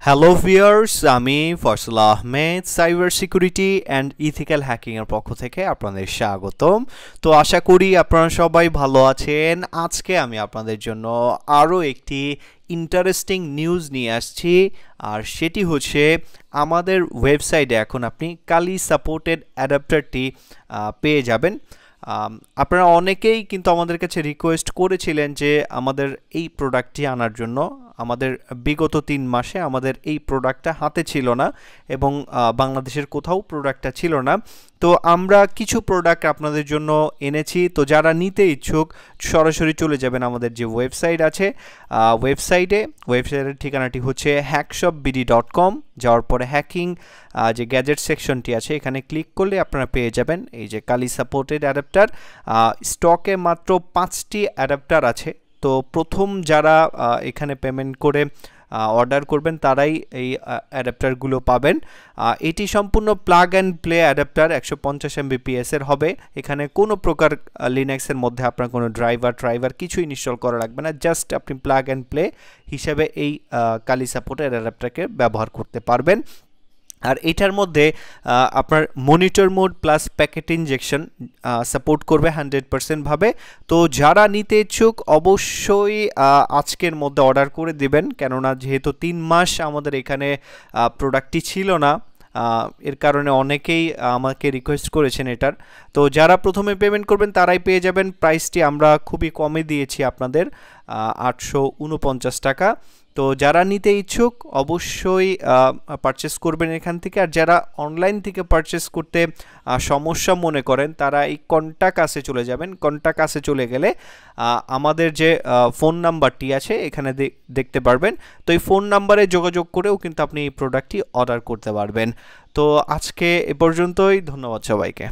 Hello viewers, আমি Faisal Ahmed cyber security and ethical হ্যাকিংয়ের পক্ষ থেকে আপনাদের স্বাগতম। তো আশা করি আপনারা সবাই ভালো আছেন। আজকে আমি আপনাদের জন্য আরও একটি ইন্টারেস্টিং নিউজ নিয়ে আসছি, আর সেটি হচ্ছে আমাদের ওয়েবসাইটে এখন আপনি কালি সাপোর্টেড অ্যাডাপ্টারটি পেয়ে যাবেন। আপনারা অনেকেই কিন্তু আমাদের কাছে রিকোয়েস্ট করেছিলেন যে আমাদের এই প্রোডাক্টটি আনার জন্য। আমাদের বিগত 3 মাসে আমাদের এই প্রোডাক্টটা হাতে ছিল না এবং বাংলাদেশের কোথাও প্রোডাক্টটা ছিল না। তো আমরা কিছু প্রোডাক্ট আপনাদের জন্য এনেছি। তো যারা নিতে ইচ্ছুক সরাসরি চলে যাবেন আমাদের যে ওয়েবসাইট আছে, ওয়েবসাইটের ঠিকানাটি হচ্ছে hackshopbd.com। যাওয়ার পরে হ্যাকিং যে গ্যাজেট সেকশনটি আছে এখানে ক্লিক করলে আপনারা পেয়ে যাবেন এই যে কালি সাপোর্টেড অ্যাডাপ্টার। স্টকে মাত্র 5টি অ্যাডাপ্টার আছে। তো প্রথম যারা এখানে পেমেন্ট করে অর্ডার করবেন তারাই এই অ্যাডাপ্টারগুলো পাবেন। এটি সম্পূর্ণ plug and play adapter, 150 Mbps এর হবে। এখানে কোনো প্রকার লিনাক্সের মধ্যে আপনার কোনো ড্রাইভার কিছুই ইনস্টল করা লাগবে না। জাস্ট আপনি প্লাগ অ্যান্ড প্লে হিসাবে এই কালি সাপোর্টের অ্যাডাপ্টারকে ব্যবহার করতে পারবেন। আর এটার মধ্যে আপনার monitor mode plus packet injection support করবে 100% ভাবে। তো যারা নিতে ইচ্ছুক অবশ্যই আজকের মধ্যে অর্ডার করে দিবেন, কেননা যেহেতু 3 মাস আমাদের এখানে প্রোডাক্টটি ছিল না, এর কারণে অনেকেই আমাকে রিকোয়েস্ট করেছেন এটার। তো যারা প্রথমে পেমেন্ট করবেন তারাই পেয়ে যাবেন। প্রাইসটি আমরা খুবই কমে দিয়েছি আপনাদের, 849 টাকা। তো যারা নিতে ইচ্ছুক অবশ্যই পারচেস করবেন এখান থেকে। আর যারা অনলাইন থেকে পারচেস করতে সমস্যা মনে করেন তারা এই কন্ট্যাক্ট আসে চলে যাবেন। কন্ট্যাক্ট আসে চলে গেলে আমাদের যে ফোন নাম্বারটি আছে এখানে দেখতে পারবেন। তো এই ফোন নাম্বারে যোগাযোগ করেও কিন্তু আপনি এই প্রোডাক্টটি অর্ডার করতে পারবেন। তো আজকে এ পর্যন্তই, ধন্যবাদ সবাইকে।